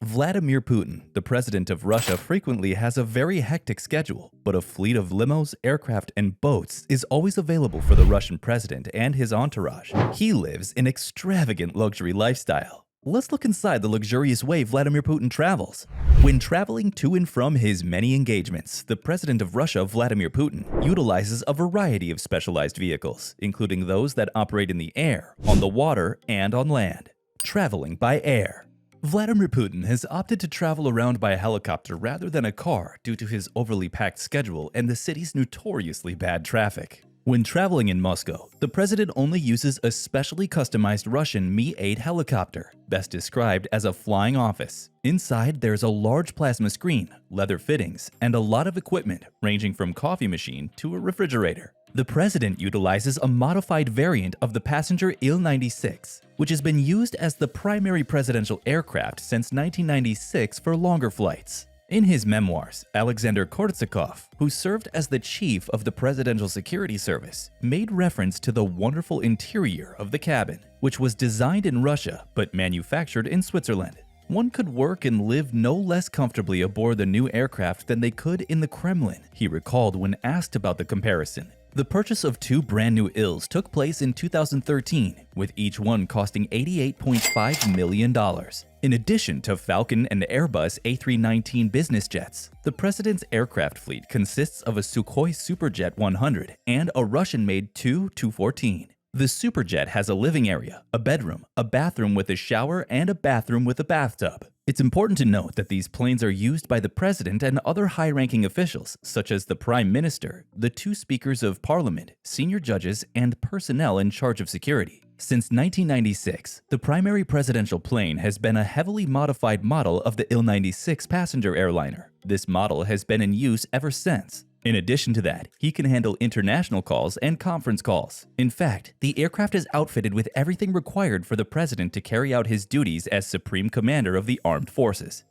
Vladimir Putin, the president of Russia, frequently has a very hectic schedule, but a fleet of limos, aircraft, and boats is always available for the Russian president and his entourage. He lives an extravagant luxury lifestyle. Let's look inside the luxurious way Vladimir Putin travels. When traveling to and from his many engagements, the president of Russia, Vladimir Putin, utilizes a variety of specialized vehicles, including those that operate in the air, on the water, and on land. Traveling by air. Vladimir Putin has opted to travel around by a helicopter rather than a car due to his overly packed schedule and the city's notoriously bad traffic. When traveling in Moscow, the president only uses a specially customized Russian Mi-8 helicopter, best described as a flying office. Inside, there's a large plasma screen, leather fittings, and a lot of equipment ranging from coffee machine to a refrigerator. The president utilizes a modified variant of the passenger Il-96, which has been used as the primary presidential aircraft since 1996 for longer flights. In his memoirs, Alexander Korzhakov, who served as the chief of the Presidential Security Service, made reference to the wonderful interior of the cabin, which was designed in Russia but manufactured in Switzerland. One could work and live no less comfortably aboard the new aircraft than they could in the Kremlin, he recalled when asked about the comparison. The purchase of two brand new Ils took place in 2013, with each one costing $88.5 million. In addition to Falcon and Airbus A319 business jets, the president's aircraft fleet consists of a Sukhoi Superjet 100 and a Russian-made Tu-214. The Superjet has a living area, a bedroom, a bathroom with a shower, and a bathroom with a bathtub. It's important to note that these planes are used by the president and other high-ranking officials, such as the prime minister, the two speakers of parliament, senior judges, and personnel in charge of security. Since 1996, the primary presidential plane has been a heavily modified model of the Il-96 passenger airliner. This model has been in use ever since. In addition to that, he can handle international calls and conference calls. In fact, the aircraft is outfitted with everything required for the president to carry out his duties as Supreme Commander of the Armed Forces.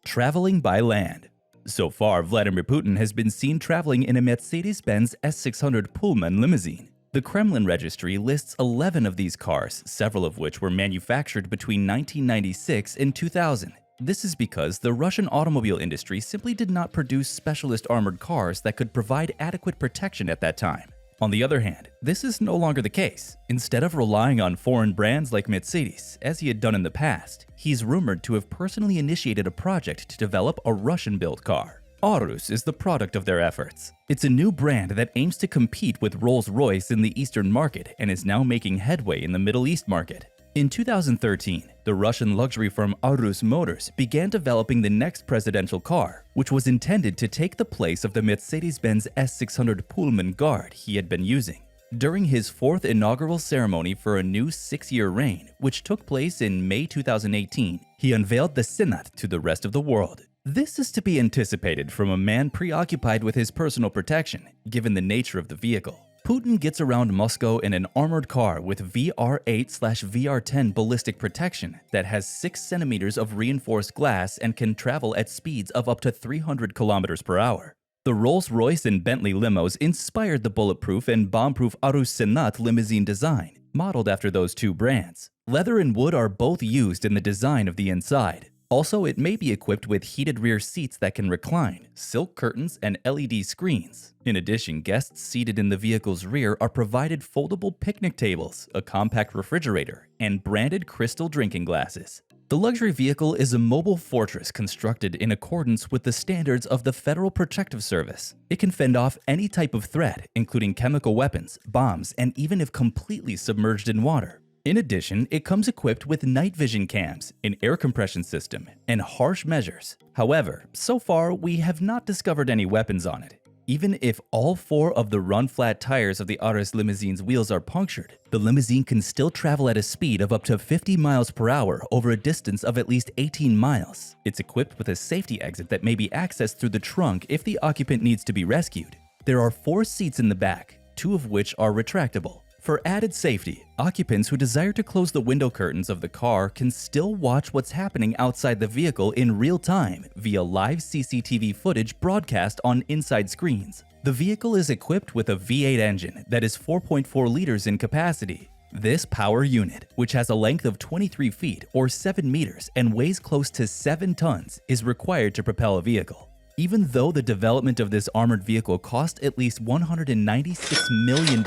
Traveling by land. So far, Vladimir Putin has been seen traveling in a Mercedes-Benz S600 Pullman limousine. The Kremlin registry lists 11 of these cars, several of which were manufactured between 1996 and 2000. This is because the Russian automobile industry simply did not produce specialist armored cars that could provide adequate protection at that time. On the other hand, this is no longer the case. Instead of relying on foreign brands like Mercedes, as he had done in the past, he's rumored to have personally initiated a project to develop a Russian-built car. Aurus is the product of their efforts. It's a new brand that aims to compete with Rolls-Royce in the Eastern market and is now making headway in the Middle East market. In 2013, the Russian luxury firm Aurus Motors began developing the next presidential car, which was intended to take the place of the Mercedes-Benz S600 Pullman Guard he had been using. During his fourth inaugural ceremony for a new 6-year reign, which took place in May 2018, he unveiled the Senat to the rest of the world. This is to be anticipated from a man preoccupied with his personal protection, given the nature of the vehicle. Putin gets around Moscow in an armored car with VR8/VR10 ballistic protection that has 6 centimeters of reinforced glass and can travel at speeds of up to 300 kilometers per hour. The Rolls-Royce and Bentley limos inspired the bulletproof and bomb-proof Aurus Senat limousine design, modeled after those two brands. Leather and wood are both used in the design of the inside. Also, it may be equipped with heated rear seats that can recline, silk curtains, and LED screens. In addition, guests seated in the vehicle's rear are provided foldable picnic tables, a compact refrigerator, and branded crystal drinking glasses. The luxury vehicle is a mobile fortress constructed in accordance with the standards of the Federal Protective Service. It can fend off any type of threat, including chemical weapons, bombs, and even if completely submerged in water. In addition, it comes equipped with night vision cams, an air compression system, and harsh measures. However, so far we have not discovered any weapons on it. Even if all 4 of the run-flat tires of the Aurus limousine's wheels are punctured, the limousine can still travel at a speed of up to 50 miles per hour over a distance of at least 18 miles. It's equipped with a safety exit that may be accessed through the trunk if the occupant needs to be rescued. There are 4 seats in the back, 2 of which are retractable. For added safety, occupants who desire to close the window curtains of the car can still watch what's happening outside the vehicle in real time via live CCTV footage broadcast on inside screens. The vehicle is equipped with a V8 engine that is 4.4 liters in capacity. This power unit, which has a length of 23 feet or 7 meters and weighs close to 7 tons, is required to propel a vehicle. Even though the development of this armored vehicle cost at least $196 million,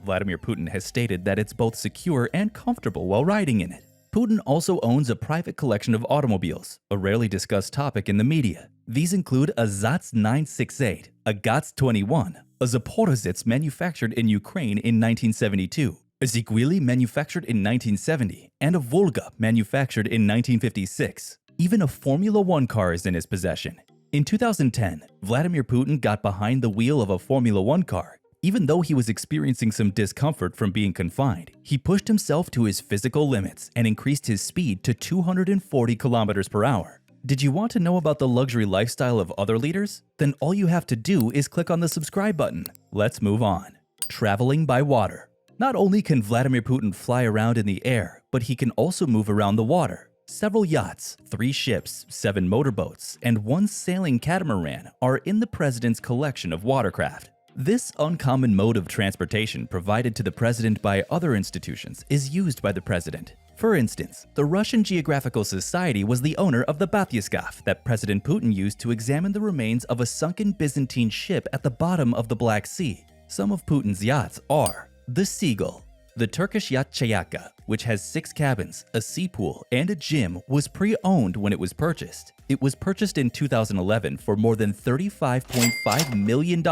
Vladimir Putin has stated that it's both secure and comfortable while riding in it. Putin also owns a private collection of automobiles, a rarely discussed topic in the media. These include a ZAZ 968, a GAZ 21, a Zaporozhets manufactured in Ukraine in 1972, a Ziguili manufactured in 1970, and a Volga manufactured in 1956. Even a Formula One car is in his possession. In 2010, Vladimir Putin got behind the wheel of a Formula One car. Even though he was experiencing some discomfort from being confined, he pushed himself to his physical limits and increased his speed to 240 kilometers per hour. Did you want to know about the luxury lifestyle of other leaders? Then all you have to do is click on the subscribe button. Let's move on. Traveling by water. Not only can Vladimir Putin fly around in the air, but he can also move around the water. Several yachts, 3 ships, 7 motorboats, and 1 sailing catamaran are in the president's collection of watercraft. This uncommon mode of transportation provided to the president by other institutions is used by the president. For instance, the Russian Geographical Society was the owner of the batyushka that President Putin used to examine the remains of a sunken Byzantine ship at the bottom of the Black Sea. Some of Putin's yachts are the Seagull. The Turkish yacht Chayaka, which has 6 cabins, a sea pool, and a gym, was pre-owned when it was purchased. It was purchased in 2011 for more than $35.5 million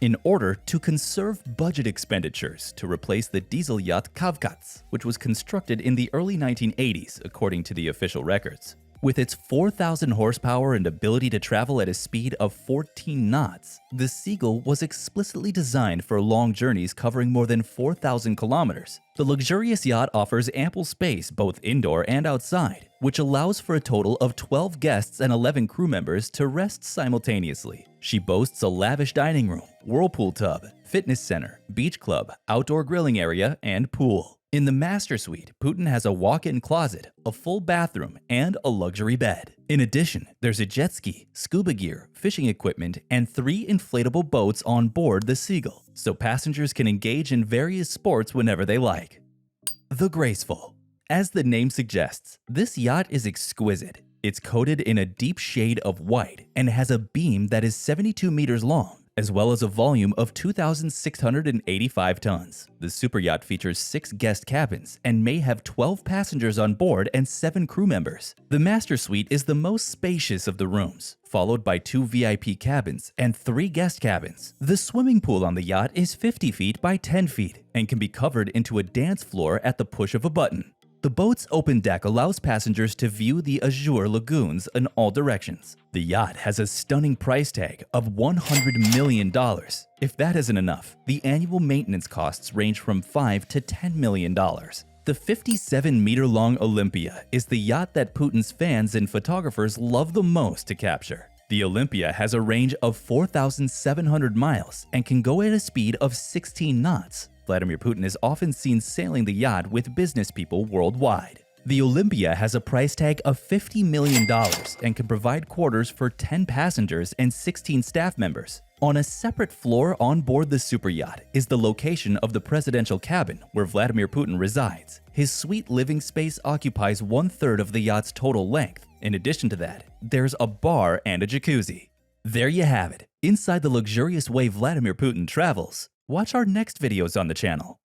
in order to conserve budget expenditures to replace the diesel yacht Kavkaz, which was constructed in the early 1980s, according to the official records. With its 4,000 horsepower and ability to travel at a speed of 14 knots, the Seagull was explicitly designed for long journeys covering more than 4,000 kilometers. The luxurious yacht offers ample space both indoor and outside, which allows for a total of 12 guests and 11 crew members to rest simultaneously. She boasts a lavish dining room, whirlpool tub, fitness center, beach club, outdoor grilling area, and pool. In the master suite, Putin has a walk-in closet, a full bathroom, and a luxury bed. In addition, there's a jet ski, scuba gear, fishing equipment, and 3 inflatable boats on board the Seagull, so passengers can engage in various sports whenever they like. The Graceful. As the name suggests, this yacht is exquisite. It's coated in a deep shade of white and has a beam that is 72 meters long, as well as a volume of 2,685 tons. The superyacht features 6 guest cabins and may have 12 passengers on board and 7 crew members. The master suite is the most spacious of the rooms, followed by 2 VIP cabins and 3 guest cabins. The swimming pool on the yacht is 50 feet by 10 feet and can be covered into a dance floor at the push of a button. The boat's open deck allows passengers to view the azure lagoons in all directions. The yacht has a stunning price tag of $100 million. If that isn't enough, the annual maintenance costs range from $5 to $10 million. The 57-meter-long Olympia is the yacht that Putin's fans and photographers love the most to capture. The Olympia has a range of 4,700 miles and can go at a speed of 16 knots. Vladimir Putin is often seen sailing the yacht with business people worldwide. The Olympia has a price tag of $50 million and can provide quarters for 10 passengers and 16 staff members. On a separate floor on board the superyacht is the location of the presidential cabin where Vladimir Putin resides. His suite living space occupies 1/3 of the yacht's total length. In addition to that, there's a bar and a jacuzzi. There you have it, inside the luxurious way Vladimir Putin travels. Watch our next videos on the channel.